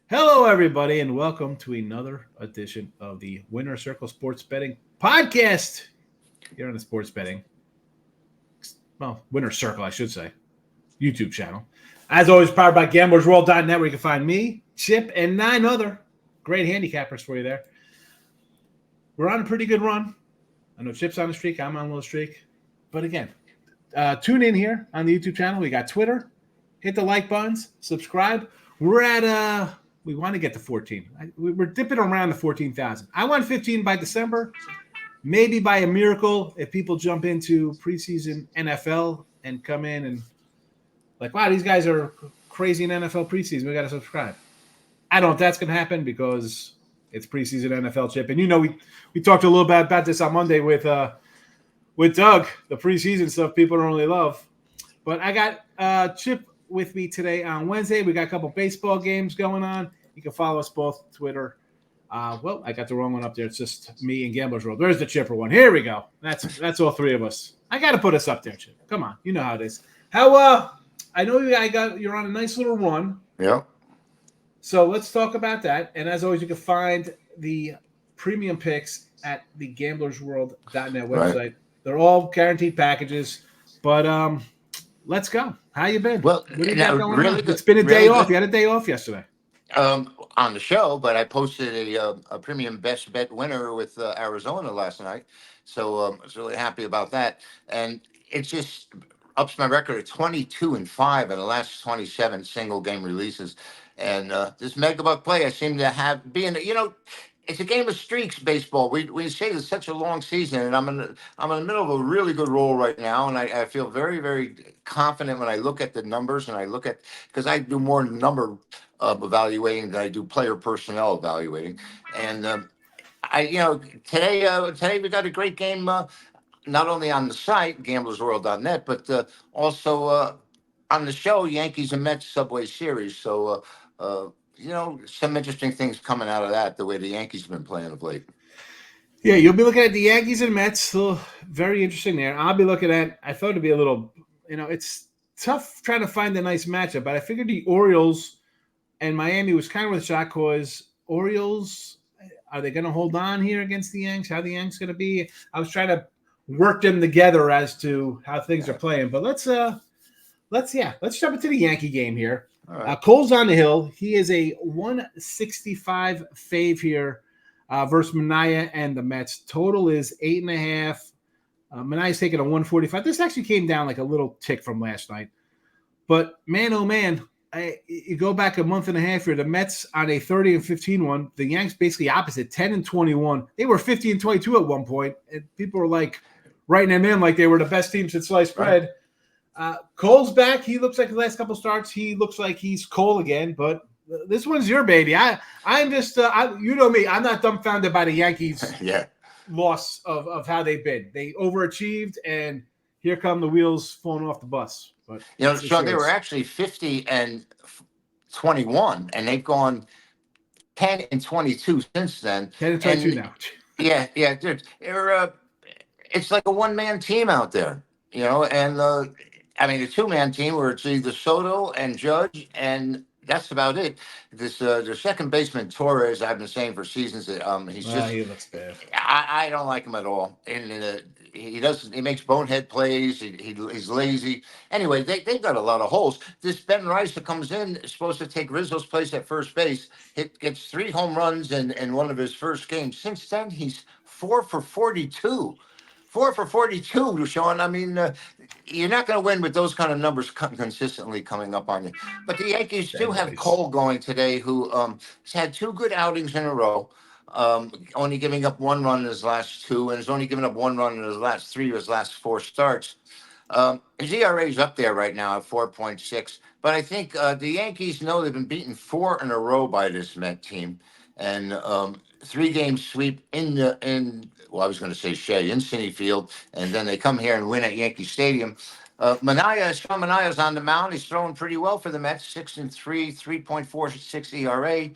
Hello, everybody, and welcome to another edition of the Winner Circle Sports Betting Podcast here on the Sports Betting, Winner Circle, I should say, YouTube channel. As always, powered by GamblersWorld.net, where you can find me, Chip, and 9 other great handicappers for you there. We're on a pretty good run. I know Chip's on the streak, I'm on a little streak. But again, tune in here on the YouTube channel. We got Twitter. Hit the like buttons, subscribe. We're at we want to get to 14. We're dipping around the 14,000. I want 15 by December. Maybe by a miracle, if people jump into preseason NFL and come in and like, wow, these guys are crazy in NFL preseason. We got to subscribe. I don't know if that's going to happen because it's preseason NFL, Chip. And we talked a little bit about this on Monday with Doug, the preseason stuff people don't really love. But I got Chip with me today on Wednesday. We got a couple baseball games going on. You can follow us both Twitter. Well, I got the wrong one up there. It's just me and Gamblers World. There's the Chipper one. Here we go. That's all three of us. I got to put us up there, Chip. Come on, you know how it is. How I know you're on a nice little run. Yeah. So let's talk about that. And as always, you can find the premium picks at the GamblersWorld.net website. Right. They're all guaranteed packages. But let's go. How you been? Well, what do you got going really on? good. It's been a really day off. good. You had a day off yesterday. On the show, but I posted a premium best bet winner with Arizona last night. So I was really happy about that. And it just ups my record at 22-5 in the last 27 single game releases. And this mega buck play I seem to have being, it's a game of streaks, baseball. We say it's such a long season, and I'm in the middle of a really good roll right now, and I feel very, very confident when I look at the numbers and I look at, because I do more number evaluating than I do player personnel evaluating, and today we got a great game, not only on the site gamblersworld.net, but also on the show Yankees and Mets Subway Series. So. Some interesting things coming out of that, the way the Yankees have been playing of late. Yeah, you'll be looking at the Yankees and Mets. So very interesting there. I'll be looking at, I thought it'd be a little, it's tough trying to find a nice matchup, but I figured the Orioles and Miami was kind of a shock because Orioles, are they going to hold on here against the Yanks? How the Yanks going to be? I was trying to work them together as to how things are playing, but let's jump into the Yankee game here. Right. Cole's on the hill. He is a 165 fave here versus Mania and the Mets. Total is 8.5. Mania's taking a 145. This actually came down like a little tick from last night. But man, oh man, you go back a month and a half here. The Mets on a 30-15 one. The Yanks basically opposite, 10-21. They were 50-22 at one point, and people were like writing them in like they were the best team since sliced bread. Right. Cole's back. He looks like the last couple starts. He looks like he's Cole again, but this one's your baby. I'm just, you know me. I'm not dumbfounded by the Yankees loss of how they've been. They overachieved, and here come the wheels falling off the bus. But Sean, they were actually 50-21, and they've gone 10-22 since then. 10-22 now. Yeah, dude. It's like a one-man team out there, and. The two-man team where it's either Soto and Judge, and that's about it. Their second baseman Torres, I've been saying for seasons that he looks bad. I don't like him at all, and he makes bonehead plays. He's lazy. Anyway, they've got a lot of holes. This Ben Rice that comes in is supposed to take Rizzo's place at first base. Gets 3 home runs in one of his first games. Since then, he's 4 for 42. 4 for 42, Sean. You're not going to win with those kind of numbers consistently coming up on you. But the Yankees do have Cole going today, who has had 2 good outings in a row, only giving up 1 run in his last 2, and has only given up 1 run in his last 3 of his last 4 starts. His ERA is up there right now at 4.6. But I think the Yankees know they've been beaten 4 in a row by this Met team. And 3-game sweep in Citi Field, and then they come here and win at Yankee Stadium. Sean Manaea's on the mound. He's throwing pretty well for the Mets, 6-3, 3.46 ERA.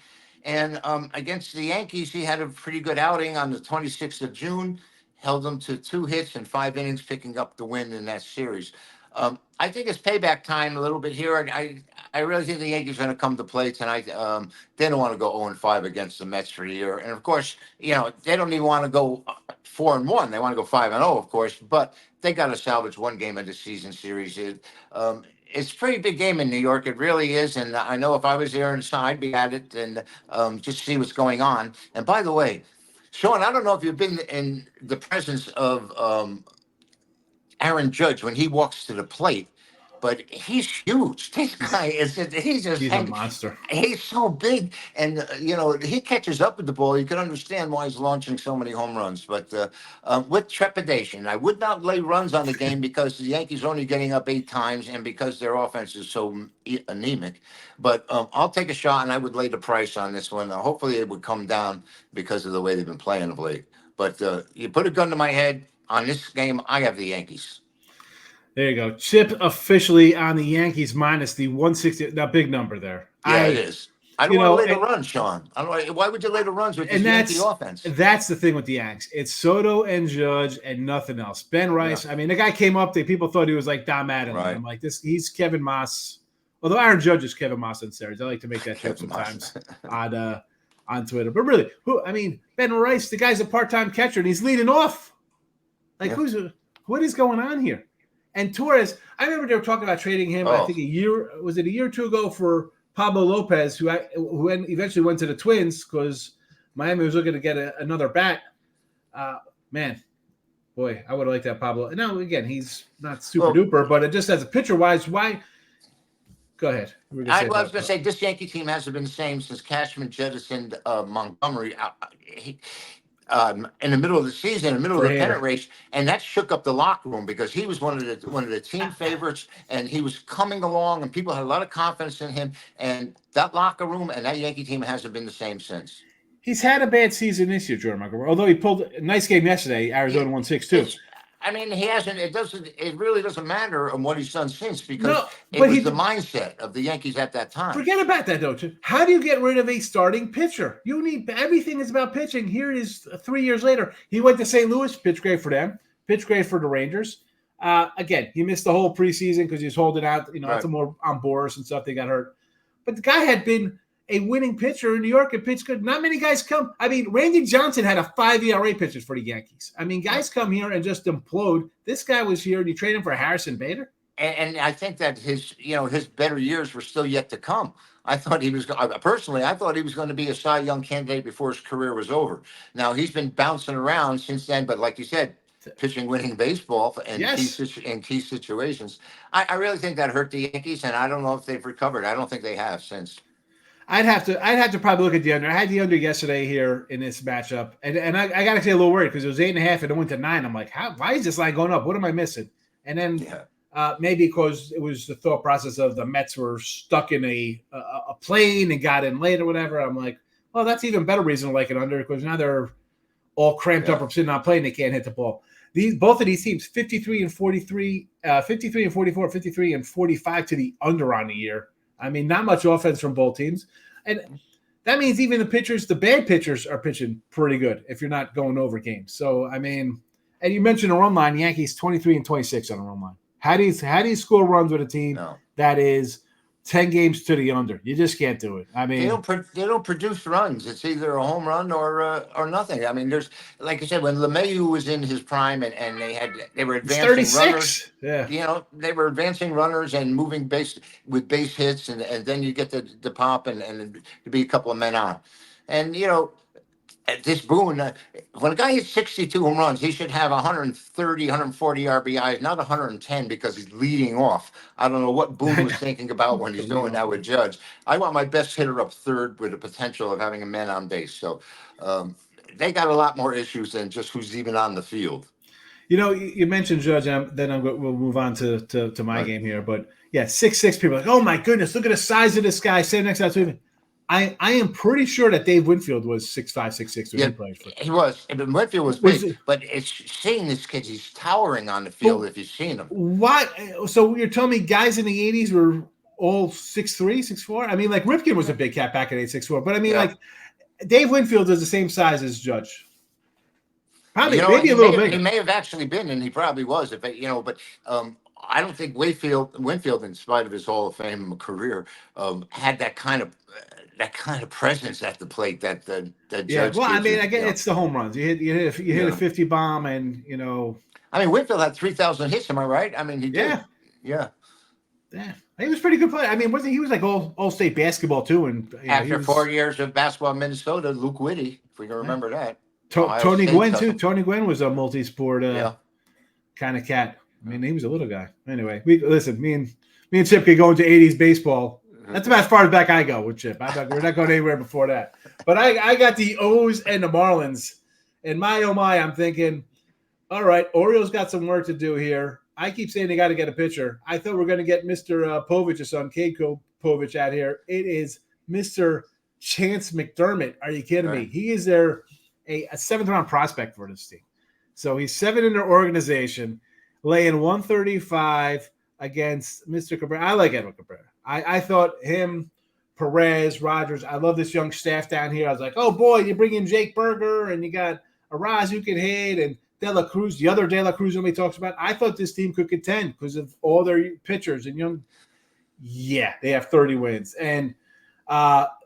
And against the Yankees, he had a pretty good outing on the 26th of June, held them to 2 hits and 5 innings, picking up the win in that series. I think it's payback time a little bit here. And I really think the Yankees are going to come to play tonight. They don't want to go 0-5 against the Mets for the year. And of course, they don't even want to go 4-1. They want to go 5-0, of course. But they got to salvage one game of the season series. It's a pretty big game in New York. It really is. And I know if I was there inside, I'd be at it and just see what's going on. And by the way, Sean, I don't know if you've been in the presence of Aaron Judge when he walks to the plate, but he's huge. This guy he's just He's a monster. he's so big, and he catches up with the ball. You can understand why he's launching so many home runs. But with trepidation, I would not lay runs on the game because the Yankees are only getting up 8 times, and because their offense is so anemic. But I'll take a shot, and I would lay the price on this one. Hopefully, it would come down because of the way they've been playing of late. But you put a gun to my head. On this game, I have the Yankees. There you go. Chip officially on the Yankees minus the 160. That big number there. Yeah, it is. I don't want to lay the runs, Sean. Why would you lay the runs with this Yankee offense? That's the thing with the Yanks. It's Soto and Judge and nothing else. Ben Rice. Yeah. I mean, the guy came up. People thought he was like Dom Adams. Right. I'm like, he's Kevin Moss. Although Aaron Judge is Kevin Moss in series. I like to make that joke sometimes on Twitter. But really, Ben Rice, the guy's a part-time catcher, and he's leading off. Like, what is going on here? And Torres, I remember they were talking about trading him, I think a year or two ago for Pablo Lopez, who eventually went to the Twins because Miami was looking to get another bat. Man, boy, I would have liked that Pablo. Now, again, he's not super duper, but just as a pitcher-wise, why? Go ahead. I was going to say, this Yankee team hasn't been the same since Cashman jettisoned Montgomery. In the middle of the season, in the middle of the pennant race, and that shook up the locker room because he was one of the team favorites, and he was coming along, and people had a lot of confidence in him. And that locker room and that Yankee team hasn't been the same since. He's had a bad season this year, Jordan Montgomery. Although he pulled a nice game yesterday, Arizona won 6-2. I mean, he hasn't. It really doesn't matter on what he's done since because it was the mindset of the Yankees at that time. Forget about that, though. How do you get rid of a starting pitcher? You need everything is about pitching. Here it is 3 years later. He went to St. Louis, pitched great for them, pitched great for the Rangers. Again, he missed the whole preseason because he was holding out. Some more on Boris and stuff. They got hurt, but the guy had been a winning pitcher in New York and pitched good. Not many guys come. I mean, Randy Johnson had a 5 ERA pitches for the Yankees. I mean, guys come here and just implode. This guy was here and you trade him for Harrison Bader. And I think that his better years were still yet to come. I thought he was personally. I thought he was going to be a Cy Young candidate before his career was over. Now he's been bouncing around since then, but like you said, pitching winning baseball in key situations. I really think that hurt the Yankees, and I don't know if they've recovered. I don't think they have since. I'd have to probably look at the under. I had the under yesterday here in this matchup, and I got to get a little worried because it was 8.5 and it went to 9. I'm like, why is this line going up? What am I missing? And then maybe because it was the thought process of the Mets were stuck in a plane and got in late or whatever. I'm like, well, that's even better reason to like it under because now they're all cramped up from sitting on a plane. They can't hit the ball. Both of these teams, 53 and 43, 53 and 44, 53 and 45 to the under on the year. I mean, not much offense from both teams. And that means even the bad pitchers are pitching pretty good if you're not going over games. So, I mean, and you mentioned a run line, Yankees 23 and 26 on a run line. How do you score runs with a team that is 10 games to the under? You just can't do it. I mean, they don't produce runs. It's either a home run or nothing. I mean, there's like I said, when LeMahieu was in his prime and they were advancing runners. Yeah. They were advancing runners and moving base hits, and then you get the pop and to be a couple of men on, and this Boone, when a guy hits 62 home runs, he should have 130, 140 RBIs, not 110 because he's leading off. I don't know what Boone was thinking about when he's doing that with Judge. I want my best hitter up third with the potential of having a man on base. So they got a lot more issues than just who's even on the field. You mentioned Judge, and then we'll move on to my game here. But, 6'6", people are like, oh, my goodness, look at the size of this guy. Stand next to him. I am pretty sure that Dave Winfield was 6'5", 6'6" when he played for. He was. Winfield was big, but it's seeing this kid. He's towering on the field if you've seen him. What? So you're telling me guys in the 80s were all 6'3", 6'4"? I mean, like Ripken was a big cat back at 6'4", but I mean, like Dave Winfield is the same size as Judge. Probably, maybe a little bigger. He may have actually been, and he probably was. But I don't think Winfield, in spite of his Hall of Fame career, had that kind of presence at the plate that Yeah, Judge well, I gives mean, you. I You get know, it's the home runs. You hit a yeah. 50 bomb, and I mean, Winfield had 3,000 hits. Am I right? I mean, he did. yeah, Yeah. yeah, he was a pretty good player. I mean, wasn't he was like all state basketball too, and he After was 4 years of basketball in Minnesota, Luke Whitty, if we can yeah. remember that, Ohio Tony State Gwynn took too. him. Tony Gwynn was a multi-sport Yeah. kind of cat. I mean, he was a little guy. Anyway, we listen. Me and Chip could go into '80s baseball. That's about as far back I go with Chip. We're not going anywhere before that. But I got the O's and the Marlins, and my oh my, I'm thinking, all right, Orioles got some work to do here. I keep saying they got to get a pitcher. I thought we are going to get Mr. Povich's son, Cade Povich, out here. It is Mr. Chance McDermott. Are you kidding me? Right. He is a seventh round prospect for this team. So he's seven in their organization, laying 135 against Mr. Cabrera. I like Edwin Cabrera. I thought him, Perez, Rogers. I love this young staff down here. I was like, oh boy, you bring in Jake Berger and you got Araz who can hit and De La Cruz, the other De La Cruz nobody talks about. I thought this team could contend because of all their pitchers and young. Yeah, they have 30 wins. And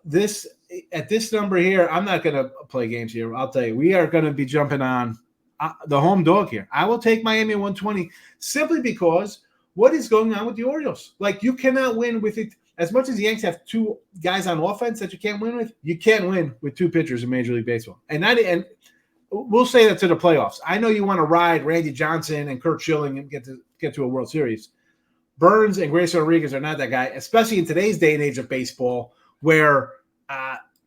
this at this number here, I'm not going to play games here. I'll tell you, we are going to be jumping on the home dog here. I will take Miami 120 simply because what is going on with the Orioles? Like, you cannot win with it. As much as the Yankees have two guys on offense that you can't win with, you can't win with two pitchers in Major League Baseball. And we'll say that to the playoffs. I know you want to ride Randy Johnson and Kurt Schilling and get to a World Series. Burns and Grayson Rodriguez are not that guy, especially in today's day and age of baseball, where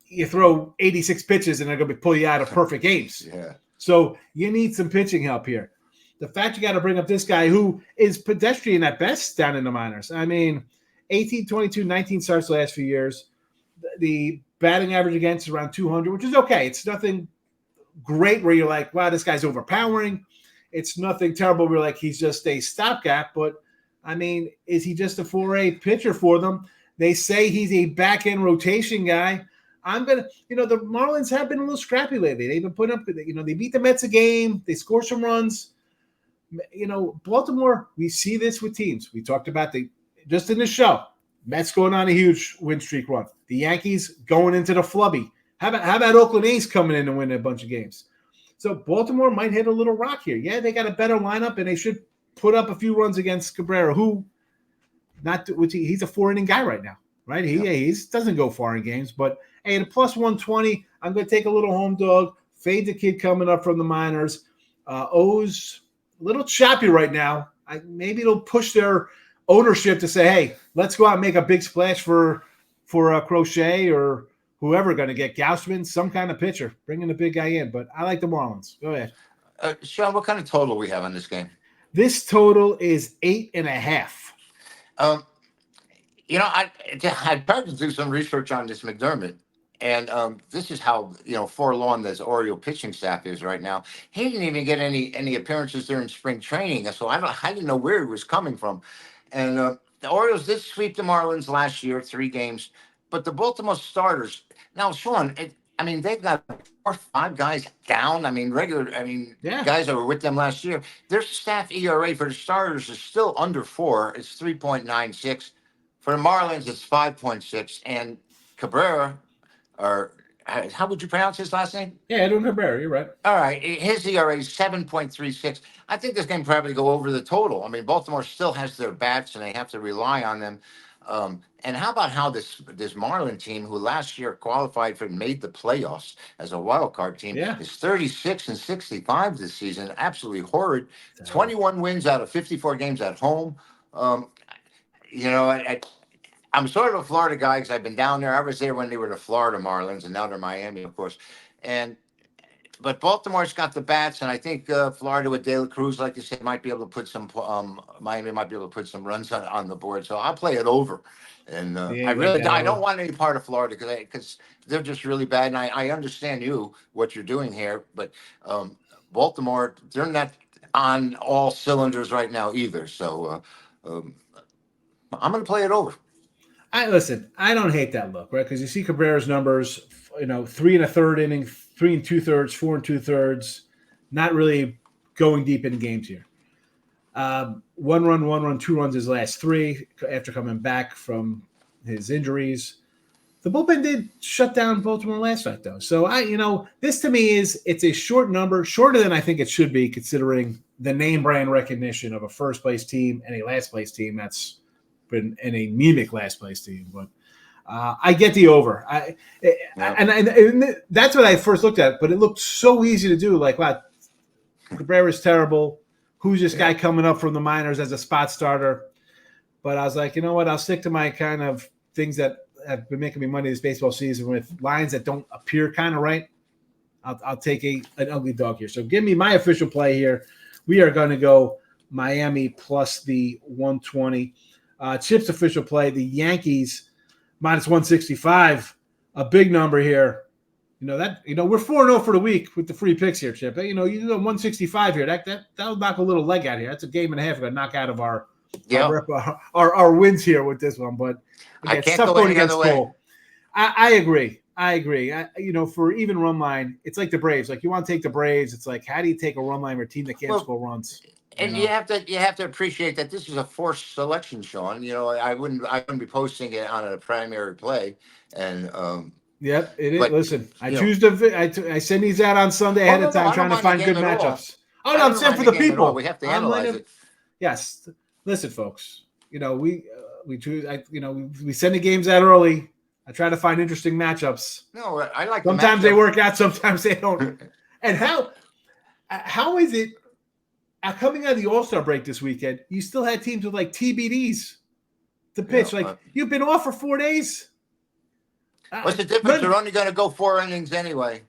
you throw 86 pitches and they're going to pull you out of perfect games. Yeah. So you need some pitching help here. The fact you got to bring up this guy who is pedestrian at best down in the minors. I mean, 18, 22, 19 starts the last few years. The batting average against is around 200, which is okay. It's nothing great where you're like, wow, this guy's overpowering. It's nothing terrible where you're like, he's just a stopgap. But, I mean, is he just a 4A pitcher for them? They say he's a back-end rotation guy. The Marlins have been a little scrappy lately. They've been putting up, they beat the Mets a game. They score some runs. Baltimore, we see this with teams. We talked about just in the show, Mets going on a huge win streak run. The Yankees going into the flubby. How about Oakland A's coming in and winning a bunch of games? So Baltimore might hit a little rock here. Yeah, they got a better lineup, and they should put up a few runs against Cabrera, he's a 4-inning guy right now, right? He doesn't go far in games, but hey, at a plus 120, I'm going to take a little home dog, fade the kid coming up from the minors. O's a little choppy right now. Maybe it'll push their ownership to say, hey, let's go out and make a big splash for Crochet or whoever going to get Gausman, some kind of pitcher, bringing the big guy in. But I like the Marlins. Go ahead. Sean, what kind of total we have on this game? This total is 8.5. I tried to do some research on this McDermott, and this is how forlorn this Oriole pitching staff is right now. He didn't even get any appearances during spring training, so I didn't know where he was coming from. And the Orioles did sweep the Marlins last year, 3 games, but the Baltimore starters now, Sean. They've got 4 or 5 guys down. Yeah. Guys that were with them last year. Their staff ERA for the starters is still under 4. It's 3.96. For the Marlins, it's 5.6. And Cabrera, or how would you pronounce his last name? Yeah, Edwin Cabrera, you're right. All right. His ERA is 7.36. I think this game probably go over the total. I mean, Baltimore still has their bats, and they have to rely on them. And how about how this Marlin team, who last year qualified for and made the playoffs as a wild card team, is 36-65 this season. Absolutely horrid. 21 wins out of 54 games at home. I'm sort of a Florida guy because I've been down there. I was there when they were the Florida Marlins, and now they're Miami, of course. But Baltimore's got the bats, and I think Florida with De La Cruz, like you said, might be able to put some. Miami might be able to put some runs on the board. So I'll play it over. And I don't want any part of Florida because they're just really bad. And I understand what you're doing here, but Baltimore, they're not on all cylinders right now either. So I'm going to play it over. I don't hate that look, right? Because you see Cabrera's numbers, 3 1/3 inning, 3 2/3, 4 2/3, not really going deep in games here. One run, 2 runs his last three after coming back from his injuries. The bullpen did shut down Baltimore last night, though. So this to me it's a short number, shorter than I think it should be, considering the name brand recognition of a first place team and a last place team that's been an anemic last place team. But I get the over. And that's what I first looked at. But it looked so easy to do. Like, wow, Cabrera's terrible. Who's this guy coming up from the minors as a spot starter? But I was like, you know what? I'll stick to my kind of things that have been making me money this baseball season with lines that don't appear kind of right. I'll take an ugly dog here. So give me my official play here. We are going to go Miami plus the 120. Chip's official play, the Yankees minus 165. A big number here. We're 4-0 for the week with the free picks here, Chip. You do 165 here. That'll knock a little leg out here. That's a game and a half to knock out of our wins here with this one. But again, I can't go any other way. I agree. For even run line, it's like the Braves. Like, you want to take the Braves. It's like, how do you take a run line for a team that can't score runs? And you have to appreciate that this is a forced selection, Sean. I wouldn't be posting it on a primary play. And yep, it is. Listen, I choose I send these out on Sunday ahead of time, trying to find good matchups. Oh no, I'm saying for the people. We have to analyze it. Yes, listen, folks. We choose. We send the games out early. I try to find interesting matchups. No, I like. Sometimes they work out, sometimes they don't. And how is it coming out of the All-Star break this weekend? You still had teams with like TBDs to pitch. You've been off for 4 days. What's the difference? They're only going to go 4 innings anyway.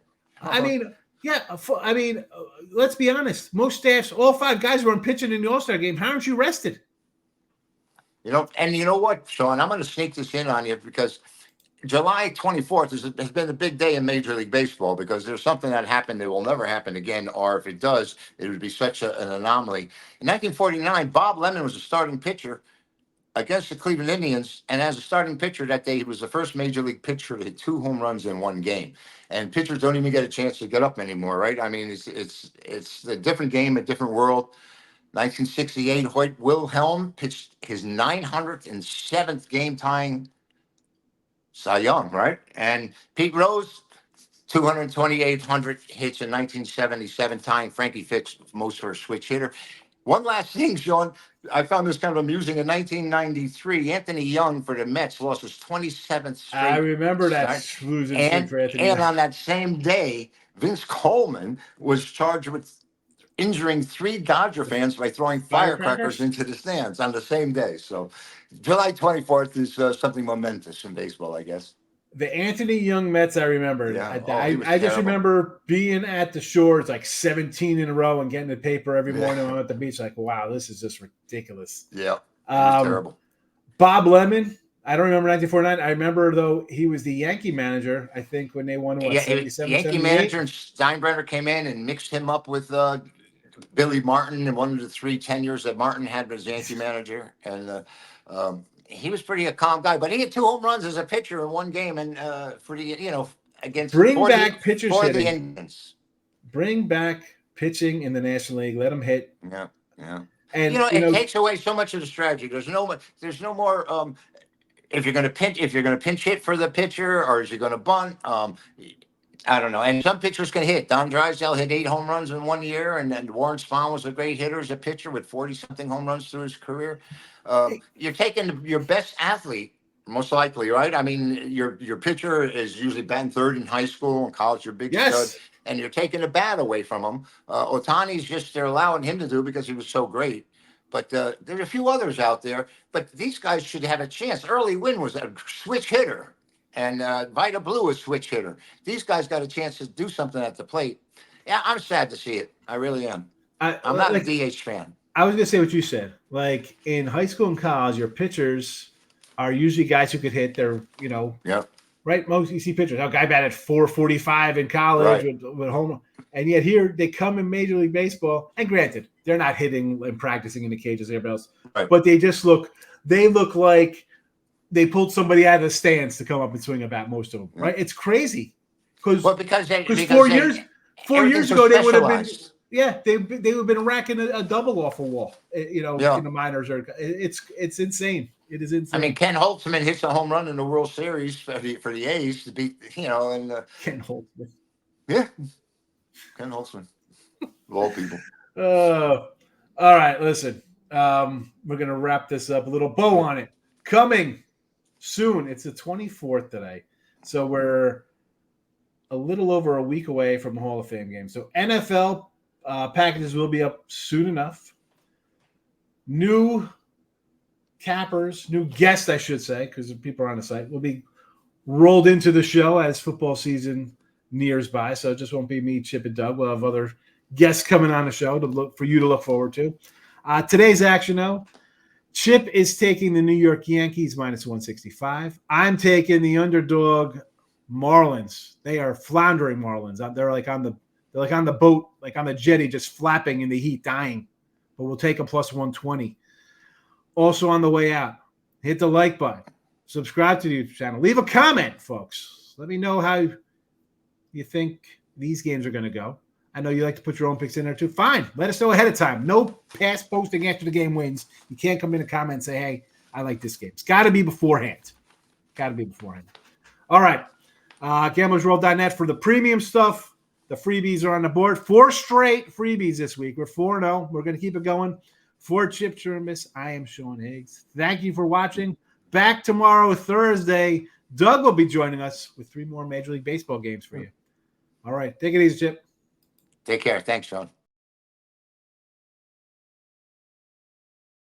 Let's be honest. Most staffs, all 5 guys were on pitching in the All-Star game. How aren't you rested? And you know what, Sean? I'm going to sneak this in on you because July 24th has been a big day in Major League Baseball because there's something that happened that will never happen again, or if it does, it would be such an anomaly. In 1949, Bob Lemon was a starting pitcher against the Cleveland Indians, and as a starting pitcher that day, he was the first Major League pitcher to hit 2 home runs in one game. And pitchers don't even get a chance to get up anymore, right? I mean, it's a different game, a different world. 1968, Hoyt Wilhelm pitched his 907th game-tying Cy Young, right? And Pete Rose, 2,800 hits in 1977, tying Frankie Fitz most for a switch hitter. One last thing, Sean, I found this kind of amusing. In 1993, Anthony Young for the Mets lost his 27th straight. I remember that losing streak for Anthony Young. And on that same day, Vince Coleman was charged with injuring 3 Dodger fans by throwing firecrackers into the stands on the same day. So July 24th is something momentous in baseball, I guess. The Anthony Young Mets, I remember. Yeah. I just remember being at the shores like 17 in a row and getting the paper every morning when I'm at the beach. Like, wow, this is just ridiculous. Yeah, terrible. Bob Lemon, I don't remember 1949. I remember, though, he was the Yankee manager, I think, when they won, 77, Yankee manager, and Steinbrenner came in and mixed him up with Billy Martin in one of the 3 tenures that Martin had as Yankee manager. And he was pretty a calm guy, but he had 2 home runs as a pitcher in one game, and against pitchers for hitting. The Indians. Bring back pitching in the National League. Let them hit. Yeah. And it takes away so much of the strategy. There's no more. If you're going to pinch hit for the pitcher, or is he going to bunt? I don't know. And some pitchers can hit. Don Drysdale hit 8 home runs in 1 year, and then Warren Spahn was a great hitter as a pitcher with 40-something home runs through his career. You're taking your best athlete, most likely, right? I mean, your pitcher is usually batting 3rd in high school and college, your big stud, and you're taking the bat away from him. Otani's they're allowing him to do because he was so great. But there's a few others out there. But these guys should have a chance. Early Wynn was a switch hitter. And Vida Blue is switch hitter. These guys got a chance to do something at the plate. Yeah, I'm sad to see it. I really am. I'm not a DH fan. I was going to say what you said. Like, in high school and college, your pitchers are usually guys who could hit their, right? Most you see pitchers. A guy batted .445 in college with home. And yet here they come in Major League Baseball. And granted, they're not hitting and practicing in the cages or everybody else. Right. But they look like they pulled somebody out of the stands to come up and swing a bat, most of them, right? It's crazy. Because 4 years ago, they would have been Yeah, they've been racking a double off a wall, Yeah. in the minors. It's insane. It is I mean, insane. Ken Holtzman hits a home run in the World Series for the A's to beat, and Ken Holtzman. yeah, Ken Holtzman, of all people. All right, listen. We're gonna wrap this up. A little bow on it. Coming soon. It's the 24th today, so we're a little over a week away from the Hall of Fame game. So NFL packages will be up soon enough. New cappers, new guests, I should say, because people are on the site, will be rolled into the show as football season nears by. So it just won't be me, Chip, and Doug. We'll have other guests coming on the show for you to look forward to. Today's action, though, Chip is taking the New York Yankees minus 165. I'm taking the underdog Marlins. They are floundering Marlins. They're like on the boat, like on the jetty, just flapping in the heat, dying. But we'll take them plus 120. Also on the way out, hit the like button, subscribe to the YouTube channel, leave a comment, folks. Let me know how you think these games are going to go. I know you like to put your own picks in there too. Fine. Let us know ahead of time. No past posting after the game wins. You can't come in a comment and say, hey, I like this game. It's got to be beforehand. All right. GamblersWorld.net for the premium stuff. The freebies are on the board. 4 straight freebies this week. We're 4-0. We're going to keep it going. For Chip Chirimbes, I am Sean Higgs. Thank you for watching. Back tomorrow, Thursday. Doug will be joining us with 3 more Major League Baseball games for you. All right. Take it easy, Chip. Take care. Thanks, Sean.